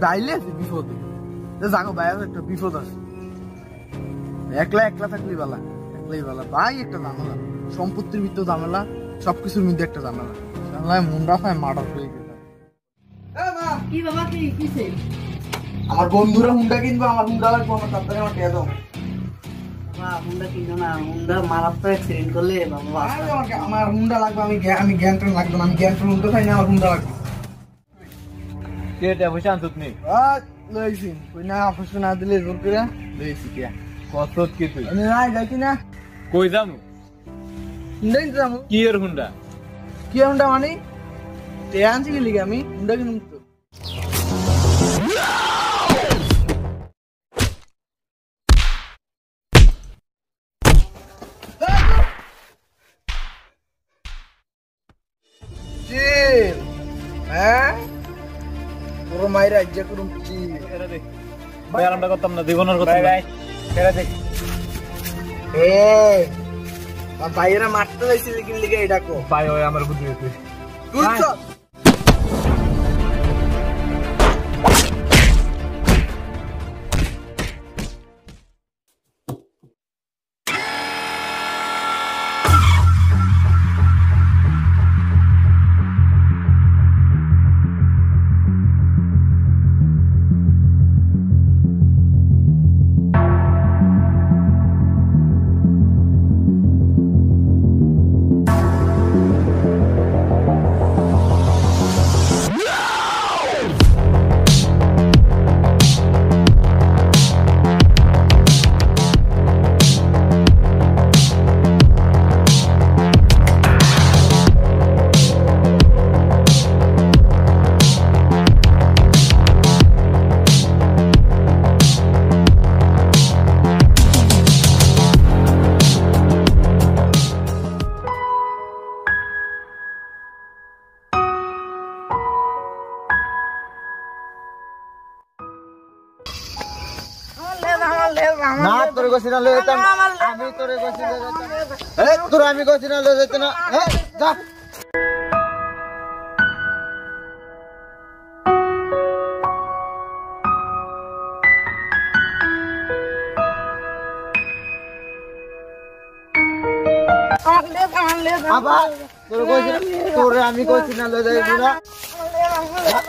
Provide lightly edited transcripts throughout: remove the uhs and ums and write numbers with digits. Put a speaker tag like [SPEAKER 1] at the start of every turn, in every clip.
[SPEAKER 1] বাইলে আছে বিপদে জাগো ভাই একটা বিপদ আছে একলা একলা থাকলেই বালা একলাই বালা ভাই একটা ঝামেলা সম্পত্তির ভিতরে ঝামেলা সবকিছুর মধ্যে একটা ঝামেলা ঝামেলায় মুন্ডা খায় মার্ডার হয়ে গেছে
[SPEAKER 2] কি বাবা কিছে
[SPEAKER 1] আমার বন্ধুরা হুন্ডা কিনবো আমার হুন্ডা লাগবে আমার তাড়াতাড়ি আমার টিয়া দাও
[SPEAKER 2] হুন্ডা কিনো না হুন্ডা মারাত্মক অ্যাক্সিডেন্ট করলে বাবা
[SPEAKER 1] আমার হুন্ডা লাগবে আমি জ্ঞানট্রেন লাগবে না আমি জ্ঞানট্রেন হুন্ডা খাই না আমার হুন্ডা লাগবে
[SPEAKER 3] কেটে বসে আনতুত নি
[SPEAKER 1] লইছি কই না অফিস না দিলে জোর করে লইছি কে
[SPEAKER 3] কত কি তুই
[SPEAKER 1] আমি নাই যাইছি না
[SPEAKER 3] কই যামু
[SPEAKER 1] হুন্ডা কিনতে যাবো
[SPEAKER 3] কি এর হুন্ডা
[SPEAKER 1] কি হুন্ডা মানে টিয়া আনছি কি লিগে আমি হুন্ডা কিনুম তো মাইরা ইজ্জা করুম
[SPEAKER 3] ভাই আরামটা করতাম না জীবনের কথা ভাই ফেরা দেখ
[SPEAKER 1] বাইরে মারতে যাইছিল কি লিগে এটা কো
[SPEAKER 3] ভাই ওই আমার বুদ্ধি হইছে
[SPEAKER 1] বুঝছো
[SPEAKER 3] না তোরে কইছি না লই যেতাম আমি তোরে কইছি লই যেতাম তোর আমি কইছি না লই যেতে না যা আবার তোরে কইছি তোরে আমি কইছি না লই যাইবো না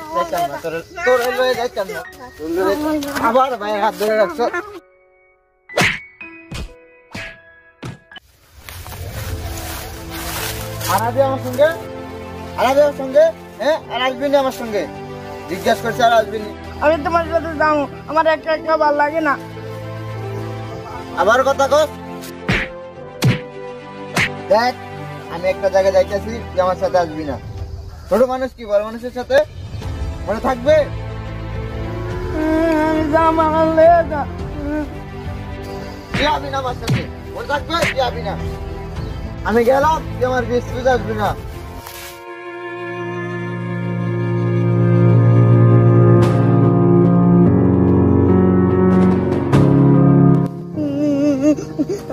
[SPEAKER 3] যাইতাম না তোরে লই যাইতাম না আবার ভাই হাত ধরে রাখছ আরাবি আমার সঙ্গে হ্যাঁ আর আসবি না আমার সঙ্গে জিজ্ঞাসা করছে আর আসবি না
[SPEAKER 2] আমি তোমার সাথে যাবো আমার একটা একটা ভালো লাগে না
[SPEAKER 3] আবার কথা কর দেখ আমি একটা জায়গায় যাইতেছি যে আমার সাথে আসবি না ছোট মানুষ কি বড় মানুষের সাথে মনে থাকবে যাবি না আমার সাথে মনে থাকবে যাবি না আমি গেলাম তুই আমার বিস্কুট আসবি না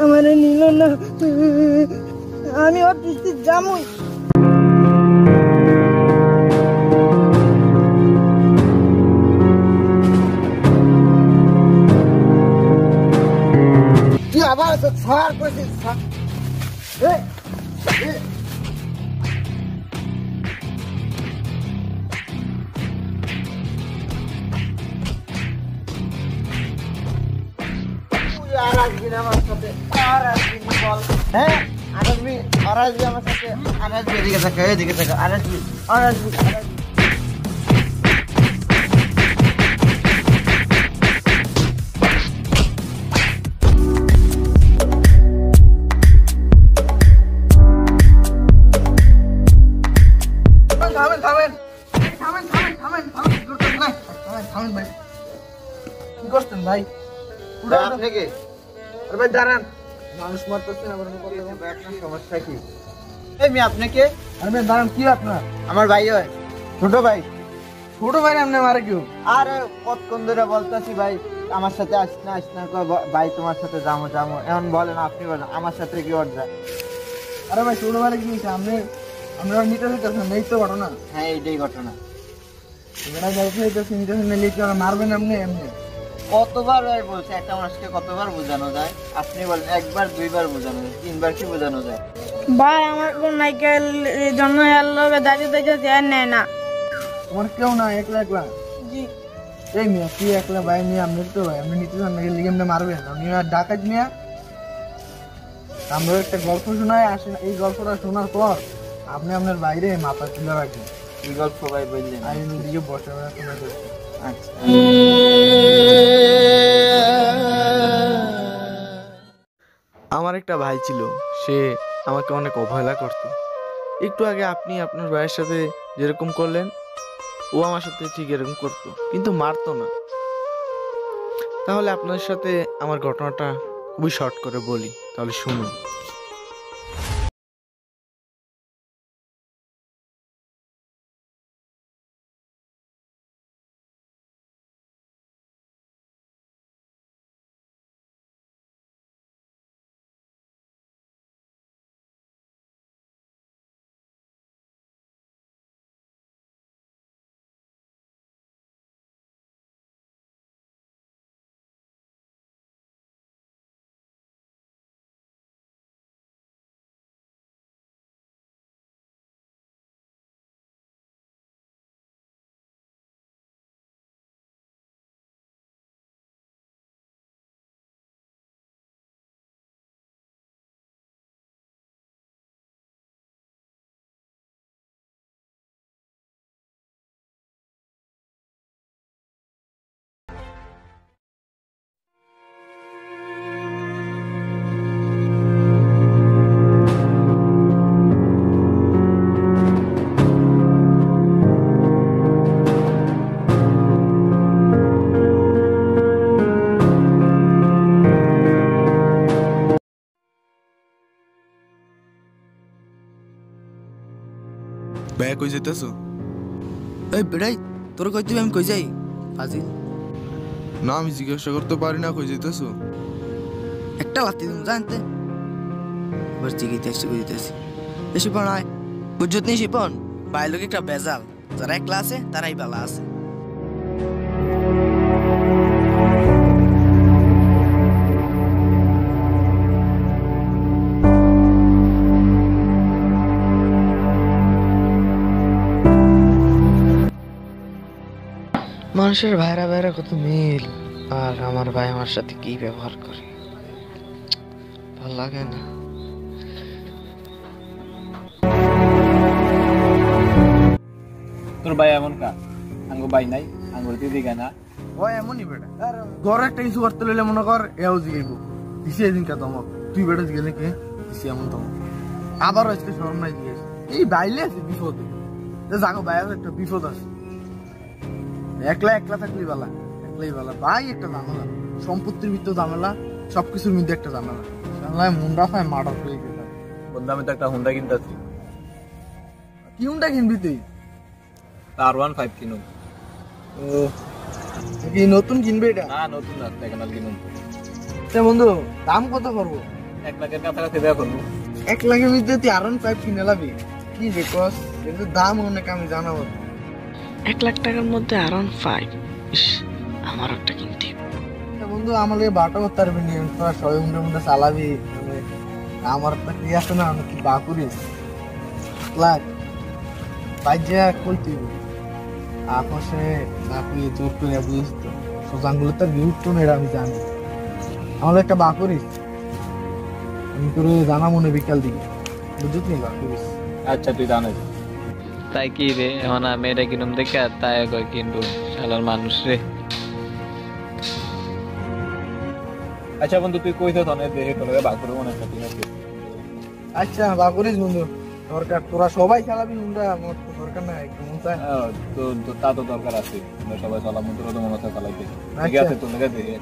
[SPEAKER 2] আমার নিল না আমি ওর কিস্তি যামই
[SPEAKER 3] তুই আবার ছাড় করছিস আর আসবি না আমার সাথে আর আসবি না বল হ্যাঁ আর আসবি আমার সাথে আর আসবি এদিকে থাকে আর আসবি
[SPEAKER 1] থামেন ভাই কি করছেন ভাই
[SPEAKER 3] আপনি কি
[SPEAKER 1] আরে ভাই দাঁড়ান মানুষ মারতেছেন আবার
[SPEAKER 3] সমস্যা কি এই মি আপনি কে
[SPEAKER 1] আরে ভাই দাঁড়ান কি আপনার
[SPEAKER 3] আমার ভাই হয় ছোট ভাই
[SPEAKER 1] আপনি মারে কেউ
[SPEAKER 3] আরে কতক্ষণ ধরে বলতেছি ভাই আমার সাথে আসিস না ভাই তোমার সাথে যাবো এখন বলেন আপনি বলেন আমার সাথে কি ওর যায়
[SPEAKER 1] আরে ভাই ছোট ভাই কি আমরা নিতে হইতেছেন এই তো ঘটনা
[SPEAKER 3] হ্যাঁ এইটাই ঘটনা
[SPEAKER 1] এবারে গল্প হইতেছে নিতেছে নিলে কি ওরা মারবেন এমনি এমনি?
[SPEAKER 3] কতবার ভাই বলছে একটা মানুষকে কতবার বোঝানো যায়? আপনি বলেন একবার দুইবার বোঝানো যায়, তিনবার কি বোঝানো যায়?
[SPEAKER 2] ভাই আমার কোন নাইকেল এই জন্য এর লগে দাঁড়িয়ে দেখেছি আর নেয় না।
[SPEAKER 1] তোমার কেউ না, একলা একলা?
[SPEAKER 2] জি
[SPEAKER 1] এই মিয়া কি একলা ভাই মিয়া? আপনি তো ভাই আপনি নিতে চান নাকি লিগে এমনি মারবেন? আপনি আর ডাকাত মিয়া। আমরা একটা গল্প শোনাই আসেন, এই গল্পটা শোনার পর আপনি আপনার বাইরে মাথা তুলে রাখবেন।
[SPEAKER 3] এই গল্প ভাই বললেন?
[SPEAKER 1] আমি দিকে বসে শোনা করছি।
[SPEAKER 3] আচ্ছা
[SPEAKER 4] আমার একটা ভাই ছিল, সে আমাকে অনেক অবহেলা করত। একটু আগে আপনি আপনার ভাইয়ের সাথে যেরকম করলেন, ও আমার সাথে ঠিক এরকম করতো, কিন্তু মারতো না। তাহলে আপনার সাথে আমার ঘটনাটা খুবই শর্ট করে বলি, তাহলে শুনুন।
[SPEAKER 5] ভাইয়া কই যেতেছো?
[SPEAKER 6] এই বেড়াই তোর কই দিবি আমি কই যাই ফাজিল।
[SPEAKER 5] না আমি জিজ্ঞাসা করতে পারি না কই যেতেছো।
[SPEAKER 6] একটা লাতি দিম জানতে এবার জিগিতেছি বুঝিতেছি বেশি পণ আয় বুঝত নেই শিপন বাইলোক একটা বেজাল, যারা একলা আছে তারাই বালা আছে।
[SPEAKER 4] মানুষের ভাইরা ভাইরা কত মিল, আর আমার ভাই আমার সাথে কি ব্যবহার করে ভাল লাগে না।
[SPEAKER 7] তোর ভাই এমন কা? আঙ্গু ভাই নাই, আঙ্গুর দিদি গানা।
[SPEAKER 1] ও এমনই বেটা, ঘরে একটা কিছু করতে লইলে মনে কর এও জিগাইব দিছি এদিন কা তমক, তুই বেটা জিগেলে কে দিছি এমন তমক, আবার আজকে স্মরণ নাই জিজ্ঞেস। এই বাইলে আছে বিপদে, জাগো ভাই একটা বিপদ আছে। একলা একলা থাকলি বালা, একলাই বালা ভাই একটা ঝামেলা, সম্পত্তির ভিতর ঝামেলা, সবকিছুর মধ্যে একটা ঝামেলা। মুন্ডা খায় মার্ডার হয়ে গেছে।
[SPEAKER 7] বন্ধু আমি তো একটা হুন্ডা কিনতেছি।
[SPEAKER 1] কি হুন্ডা কিনবি তুই?
[SPEAKER 7] R15 কিনুন।
[SPEAKER 1] ও কি নতুন কিনবে এটা?
[SPEAKER 7] না নতুন না, সেকেন্ড হ্যান্ড কিনুন।
[SPEAKER 1] বন্ধু দাম কত করবো?
[SPEAKER 7] 1 লাখের কাছাকাছি দেওয়া করবো।
[SPEAKER 1] 1 লাখের মধ্যে তুই R15 কিনে লাবি? কি রে কস, কিন্তু দাম অনেক আমি জানাবো।
[SPEAKER 4] 1 লাখ টাকার মধ্যে R15, আমার একটা কিনতে।
[SPEAKER 1] বন্ধু আমার বাটা করতে পারবি নি, তোরা সবাই মুন্ডে মুন্ডে চালাবি। আমার একটা কি আছে না, আমি কি বা করিস লাখ বাইজা কই তুই আপসে না তুই জোর করে বুঝিস তো, সোজাঙ্গুলো তো বিউট তো নেই আমি জানি। আমার একটা বা করিস, আমি তোর জানা মনে বিকাল দিকে বুঝিস নি বা করিস।
[SPEAKER 7] আচ্ছা তুই জানিস তাই কি রে, এখন আমি এটা কিনুম দেখে তাই কয় কিনবো শালার মানুষ রে। আচ্ছা বন্ধু তুই কইতে ধনে দেখে তোর বাক করবো না, ঠিক আছে?
[SPEAKER 1] আচ্ছা বা করিস বন্ধু, দরকার তোরা সবাই চালাবি মুন্ডা, আমার তো দরকার নাই একটু মন চায়।
[SPEAKER 7] তো তা তো দরকার আছে, আমরা সবাই চালাবো, তোর তো মনে হচ্ছে চালাইতে ঠিক আছে? তোর লেগে দেখে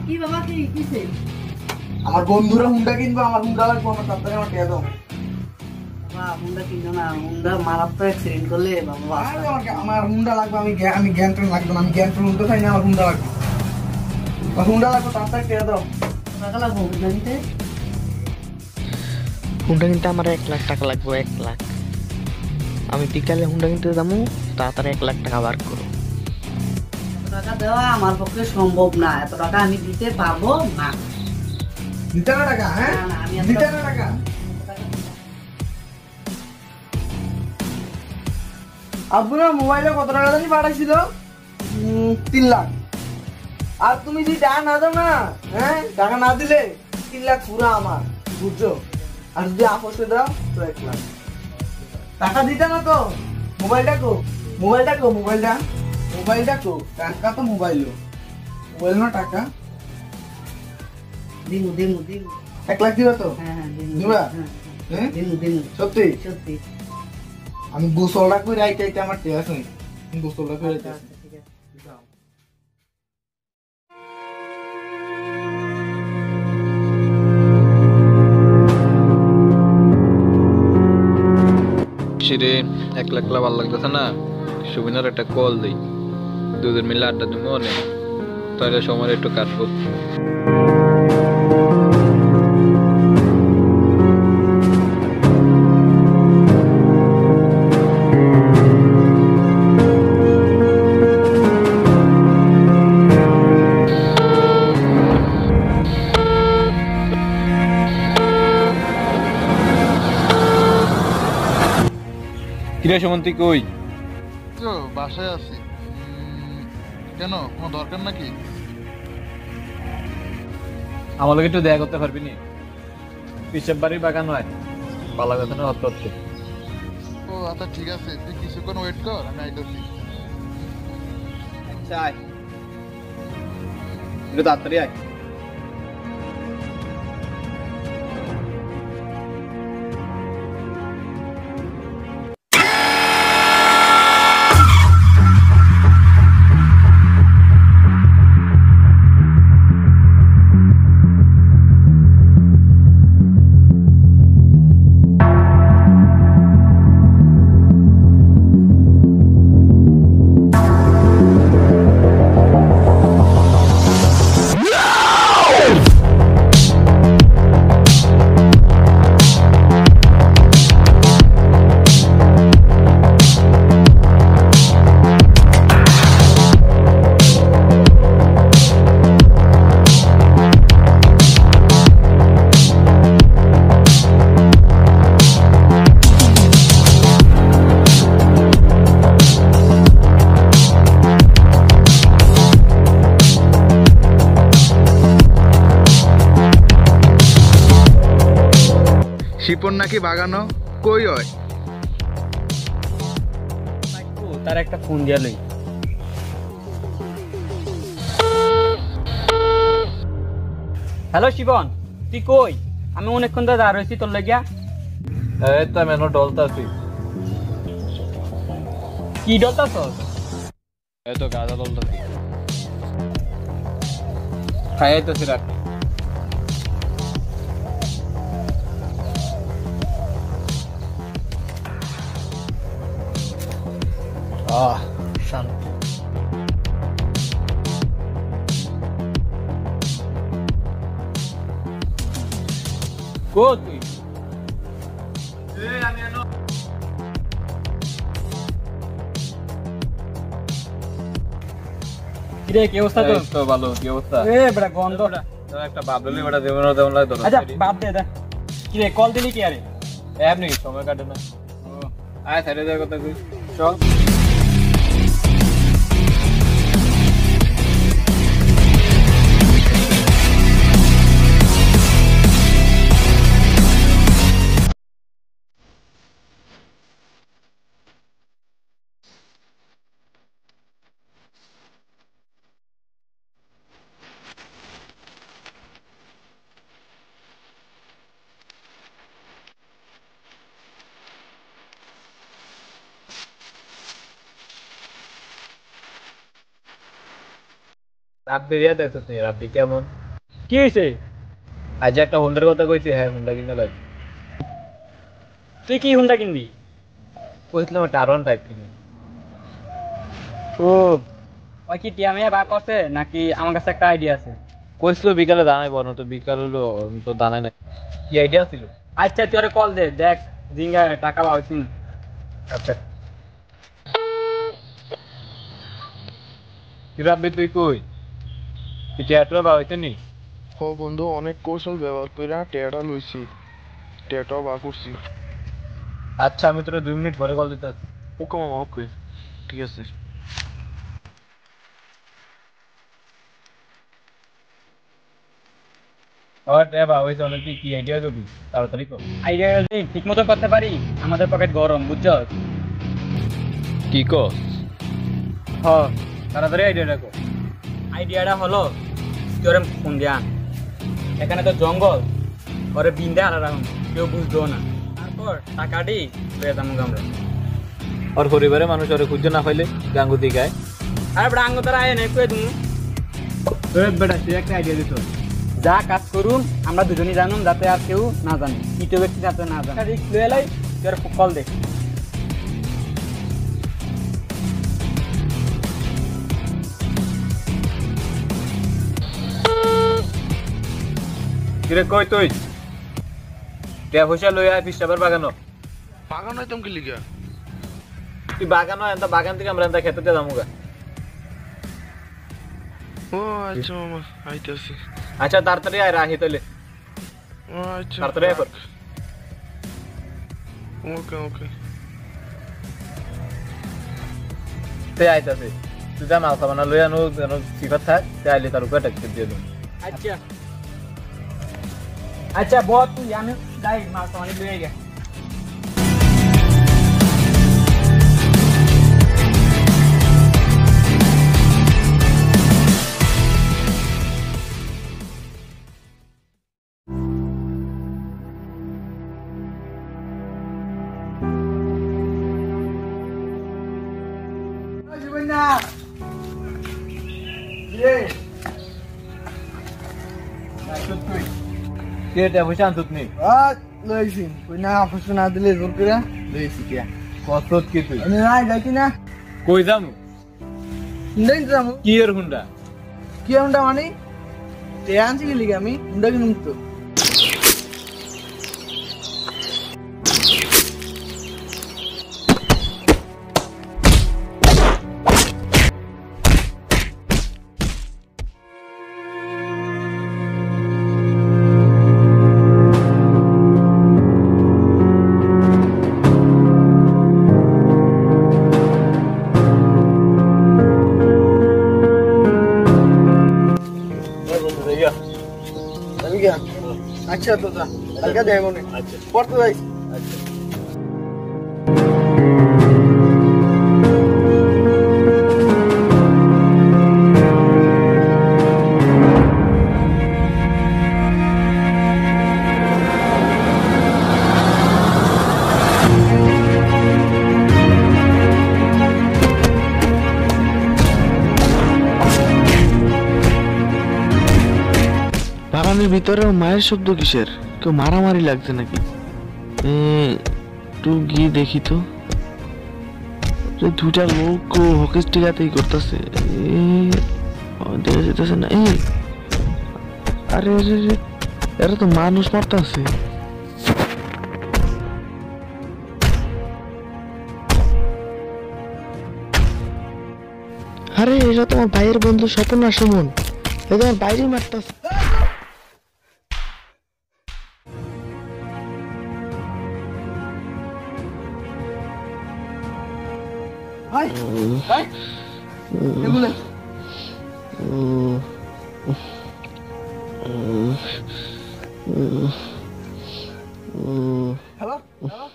[SPEAKER 2] কি বাবা কি কিসে?
[SPEAKER 1] আমার বন্ধুরা হুন্ডা কিনবো, আমার হুন্ডা লাগবে, আমার তাড়াতাড়ি আমার টিয়া দাও।
[SPEAKER 2] হুন্ডা কিনো না, হুন্ডা মারাত্মক অ্যাক্সিডেন্ট করলে বাবা
[SPEAKER 1] আমার হুন্ডা লাগবে, আমি জ্ঞান ট্রেন লাগবে না, আমি জ্ঞান ট্রেন উঠতে চাই না, আমার হুন্ডা লাগবে। হুন্ডা লাগবে, তাড়াতাড়ি টেনে দাও।
[SPEAKER 2] টাকা লাগবো হুন্ডা নিতে।
[SPEAKER 6] হুন্ডা কিনতে আমার 1 লাখ টাকা লাগবে, 1 লাখ। আমি বিকালে হুন্ডা কিনতে যাবো, তাড়াতাড়ি 1 লাখ টাকা বার করো।
[SPEAKER 2] এত টাকা দেওয়া আমার পক্ষে সম্ভব না, এত টাকা আমি দিতে পারবো না।
[SPEAKER 1] দিতে না টাকা? হ্যাঁ,
[SPEAKER 2] না, না, আমি
[SPEAKER 1] দিতে না টাকা। আপনার মোবাইলে কত টাকা জানি পাঠাইছিল? 3 লাখ। আর তুমি যদি টাকা না দাও না, হ্যাঁ, টাকা না দিলে 3 লাখ পুরো আমার, বুঝছো? আর যদি আপসে দাও তো 1 লাখ। টাকা দিতে না তো? মোবাইলটা কো, মোবাইলটা কো, মোবাইলটা কো, টাকা তো মোবাইল না টাকা।
[SPEAKER 2] দিমু দিমু দিমু।
[SPEAKER 1] 1 লাখ দিবা তো?
[SPEAKER 2] হ্যাঁ হ্যাঁ দিমু।
[SPEAKER 1] দিবা?
[SPEAKER 2] হ্যাঁ
[SPEAKER 1] হ্যাঁ,
[SPEAKER 2] দিমু দিমু।
[SPEAKER 1] সত্যি?
[SPEAKER 2] সত্যি।
[SPEAKER 1] আমি গোসলটা করে আইতে আমার টেয়াস নেই, গোসলটা করে আইতে।
[SPEAKER 2] আচ্ছা, ঠিক আছে।
[SPEAKER 7] সিরে একলা একলা ভালো লাগতেছে না, সুবিনার একটা কল দিই, দুজন মিলে আড্ডা দিব অনেক, তাহলে সময় একটু কাটবো। কিরে সুমন্তি কই?
[SPEAKER 5] তো বাসায় আছি। কেন, কোনো দরকার নাকি?
[SPEAKER 7] আমার লোক একটু দেখা করতে পারবি নি? পিসের বাড়ির বাগান হয়, পালা কথা না হচ্ছে।
[SPEAKER 5] ও আচ্ছা ঠিক আছে, তুই কিছুক্ষণ ওয়েট কর, আমি আইতেছি।
[SPEAKER 7] আচ্ছা আয়, একটু তাড়াতাড়ি আয়।
[SPEAKER 5] শিপন নাকি বাগানো কই হয়?
[SPEAKER 7] তার একটা ফোন দিয়া লই।
[SPEAKER 8] হ্যালো শিবন, তুই কই? আমি অনেকক্ষণ ধরে দাঁড় রয়েছি তোর লাগিয়া।
[SPEAKER 7] এই তো মেনো ডলতাছি।
[SPEAKER 8] কি ডলতাছ?
[SPEAKER 7] এই তো গাঁদা ডলতাছি। খাইয়াইতেছি রাখ।
[SPEAKER 1] শান্তি।
[SPEAKER 8] কো তুই? কিরে কি অবস্থা তোর?
[SPEAKER 7] তো ভালো, কি অবস্থা?
[SPEAKER 8] এ বড় গন্ধ।
[SPEAKER 7] তোর একটা বাবলুলি বড় দেবনা দেবন লাগে তোর।
[SPEAKER 8] আচ্ছা বাদ দে দে। কিরে কল দিলি কি আরে?
[SPEAKER 7] এমনি সময় কাটে না। আয় সাইডে যা কথা কই। চল। রাব্বি রিয়া দেখছ তুই, রাব্বি কেমন?
[SPEAKER 8] কি হইছে?
[SPEAKER 7] আজ একটা হোন্ডার কথা কইছি, হ্যাঁ হোন্ডা কিনা লাগে।
[SPEAKER 8] তুই কি হুন্ডা কিনবি?
[SPEAKER 7] কইছিলাম একটা R1 টাইপ কিনি।
[SPEAKER 8] ও ওই কি টিয়া মেয়ে বা করছে নাকি আমার কাছে একটা আইডিয়া আছে?
[SPEAKER 7] কইছিল বিকালে দানাই বনো, তো বিকাল হলো তো দানাই নাই। কি আইডিয়া ছিল?
[SPEAKER 8] আচ্ছা তুই ওরে কল দে, দেখ জিঙ্গা টাকা পাওয়াছিস।
[SPEAKER 7] আচ্ছা কি রাব্বি তুই কই? কি টিয়াটা পাইতে নি?
[SPEAKER 5] ও বন্ধু, অনেক কৌশল ব্যবহার করে টেয়াটা লইছি, টেয়াটাও বা করছি।
[SPEAKER 7] আচ্ছা আমি তোরা 2 মিনিট পরে কল দিতেছি।
[SPEAKER 5] ওকে মামা, ওকে, ঠিক আছে।
[SPEAKER 7] আর দেবা ওই জন্য তুই কি আইডিয়া করবি তাড়াতাড়ি কর।
[SPEAKER 8] আইডিয়া যদি ঠিক মতো করতে পারি, আমাদের পকেট গরম, বুঝছো?
[SPEAKER 7] কি কর?
[SPEAKER 8] হ
[SPEAKER 7] তাড়াতাড়ি আইডিয়াটা কর।
[SPEAKER 8] আইডিয়াটা হলো তুই ওরে ফোন দিয়া, এখানে তো জঙ্গল, ওরে বিন্দে আলাদা রাখুন, কেউ বুঝতো না। তারপর টাকাটি পেয়ে যাবো আমরা।
[SPEAKER 7] আর পরিবারের মানুষ ওরে খুঁজে না পাইলে গাঙ্গুতি গায়।
[SPEAKER 8] আরে বেটা আঙ্গ তারা আয় নাই কয়ে তুমি
[SPEAKER 7] বেটা তুই একটা আইডিয়া দিত।
[SPEAKER 8] যা কাজ করুন আমরা দুজনই জানুন, যাতে আর কেউ না জানে, তৃতীয় ব্যক্তি যাতে না জানে। রিস্ক লয়ে লাই, তুই আর কল দে।
[SPEAKER 7] কিরে কই তুই? টিয়া পয়সা লই আয় পিস্টাবার বাগানো।
[SPEAKER 5] বাগান হইতাম কি লিগা?
[SPEAKER 7] তুই বাগানো এনতা বাগান থেকে আমরা এনতা খেতে দিয়ে যামুগা।
[SPEAKER 5] ও আচ্ছা মামা, আইতাছি।
[SPEAKER 7] আচ্ছা তাড়াতাড়ি আয়, রাখি তাইলে।
[SPEAKER 5] ও আচ্ছা,
[SPEAKER 7] তাড়াতাড়ি আয়।
[SPEAKER 5] ওকে ওকে।
[SPEAKER 7] তে আইতাছে, তুই যা মাল খাবানা লই আনো, যেন সিফাত থাক, তে আইলে তার উপরে ট্যাক্স দিয়ে দেবো।
[SPEAKER 8] আচ্ছা আচ্ছা বহুত তুই, আমি যাই মাছ পানি লয়ে গে।
[SPEAKER 7] কে টিয়া পয়সা আনতুত নি?
[SPEAKER 1] লইছি কই না, অফিসে না দিলে জোর করে লইছি কে।
[SPEAKER 7] কত কি তুই?
[SPEAKER 1] আমি না যাইছি না,
[SPEAKER 7] কই যামু?
[SPEAKER 1] হুন্ডা কিনতে যাবো।
[SPEAKER 7] কি এর হুন্ডা?
[SPEAKER 1] কি হুন্ডা মানে? তে আনছি কি লিগে আমি হুন্ডা কিনুম তো। আচ্ছা তো যা, কালকে দেখবো না।
[SPEAKER 7] আচ্ছা
[SPEAKER 1] পড়তে যাই।
[SPEAKER 7] আচ্ছা
[SPEAKER 4] বাগানের ভিতরে মায়ের শব্দ কিসের? কেউ মারামারি লাগছে নাকি? একটু গিয়ে দেখি তো। দুটা লোক হকের টিকাতেই করতেছে, দেখা যেতেছে না। আরে আরে এরা তো মানুষ মারতেছে। আরে এরা তোমার ভাইয়ের বন্ধু স্বপন আর সুমন, এরা তোমার বাইরে মারতেছে।
[SPEAKER 1] ভাই ভাই এগুলো হ্যালো হ্যালো।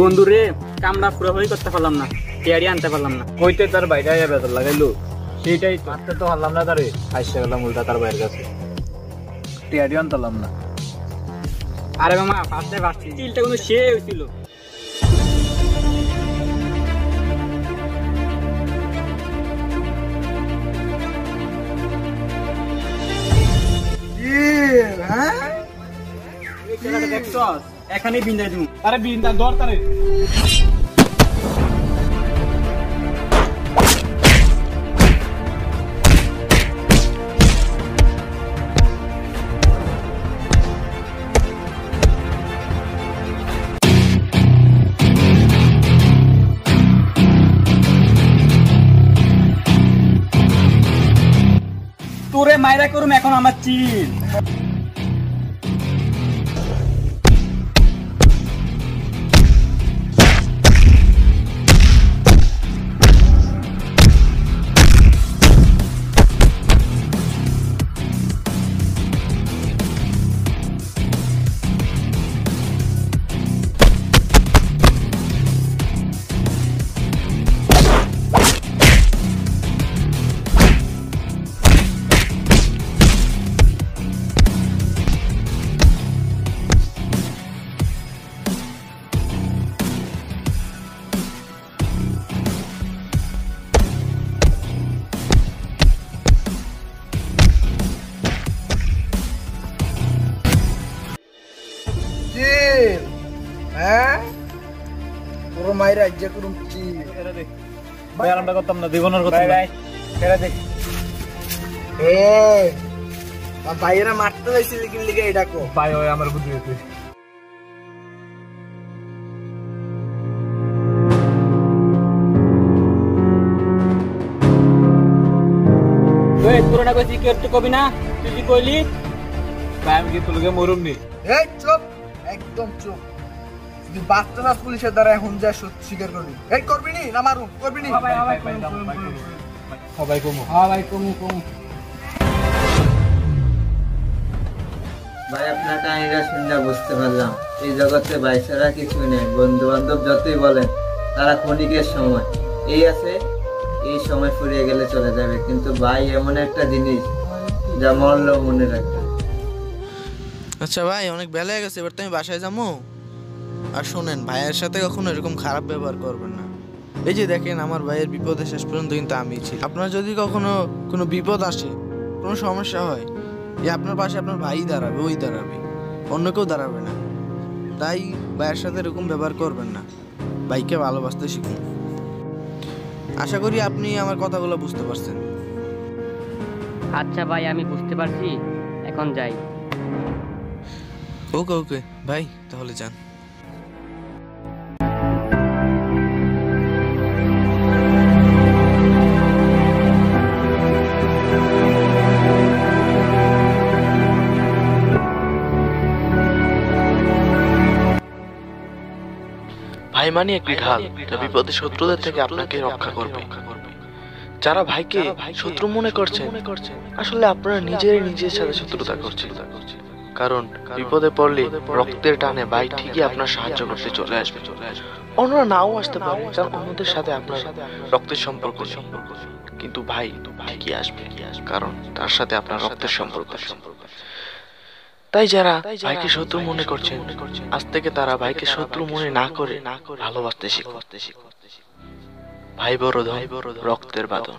[SPEAKER 8] বন্ধু রে, কামড়া পুরোপুরি করতে পারলাম না। টিয়ারি আনতে পারলাম না।
[SPEAKER 7] কইতে তার বাইরে আয়া বেতন লাগাইলো, সেইটাই মারতে তো পারলাম না তারে, আইসা গেলাম উল্টা তার বাইরের কাছে, টিয়ারি আনতাম না।
[SPEAKER 8] আরে মামা ফার্স্টে ফার্স্ট চিলটা কিন্তু সে হয়েছিল। এখানেই বিন্দাই দিব। আরে বিন্দা দর তারে। তোরে মাইরা করুম এখন আমার চিল।
[SPEAKER 1] তোর মাইরা ইজ্জা করুম চিল।
[SPEAKER 7] ভাই আরামটা করতাম না, জীবনের কথা ভাই ছেড়ে দে।
[SPEAKER 1] বাইরে মারতে যাইছিলি কি লিগে এটা কো
[SPEAKER 7] ভাই ওই আমার বুদ্ধি হইছে।
[SPEAKER 8] ওই পুরোটা কইছি কি একটু কবি না, তুই কি কইলি?
[SPEAKER 7] ভাই আমি কি তোকে মরুম নি?
[SPEAKER 1] এই চুপ, একদম চুপ। তুই বাচ্চা পুলিশের দ্বারা এখন যা সত্যি স্বীকার করবি। এই করবি নি না মারুম, করবি নি?
[SPEAKER 7] সবাই কমু।
[SPEAKER 8] হ্যাঁ ভাই কমু কমু।
[SPEAKER 3] ভাই আপনার কাহিনীটা শুনে বুঝতে পারলাম এই জগতে ভাই ছাড়া কিছু নেই। বন্ধু বান্ধব যতই বলেন তারা ক্ষণিকের সময়, এই আছে এই সময় ফুরিয়ে গেলে চলে যাবে, কিন্তু ভাই এমন একটা জিনিস যা মরলেও মনে রাখবে।
[SPEAKER 6] আচ্ছা ভাই, অনেক বেলা হয়ে গেছে, এবার তো আমি বাসায় যাবো। আর শোনেন, ভাইয়ের সাথে কখনো এরকম খারাপ ব্যবহার করবেন না। এই যে দেখেন, আমার ভাইয়ের বিপদে শেষ পর্যন্ত কিন্তু আমি ছিল। আপনার যদি কখনো কোনো বিপদ আসে, কোনো সমস্যা হয়, আপনার পাশে আপনার ভাই দাঁড়াবে, ওই দাঁড়াবে, অন্য কেউ দাঁড়াবে না। তাই ভাইয়ের সাথে এরকম ব্যবহার করবেন না, ভাইকে ভালোবাসতে শিখুন। আশা করি আপনি আমার কথাগুলো বুঝতে পারছেন।
[SPEAKER 9] আচ্ছা ভাই, আমি বুঝতে পারছি, এখন যাই।
[SPEAKER 6] ওকে ওকে ভাই, তাহলে যান।
[SPEAKER 4] ভাই মানে একটি ঢাল, যা বিপদে শত্রুদের থেকে আপনাকে রক্ষা করবে। যারা ভাইকে শত্রু মনে করছেন, আসলে আপনারা নিজের সাথে শত্রুতা করছেন। কারণ বিপদে পড়লে রক্তের টানে ভাই ঠিকই আপনার সাহায্য করতে চলে আসবে। অন্যরা নাও আসতে পারে, কারণ অন্যদের সাথে আপনার রক্তের সম্পর্ক নেই, কিন্তু ভাই ঠিকই আসবে, কারণ তার সাথে আপনার রক্তের সম্পর্ক। তাই যারা ভাইকে শত্রু মনে করছেন, আজ থেকে তারা ভাইকে শত্রু মনে না করে ভালোবাসতে শিখো। ভাই বড় ধন, রক্তের বাঁধন।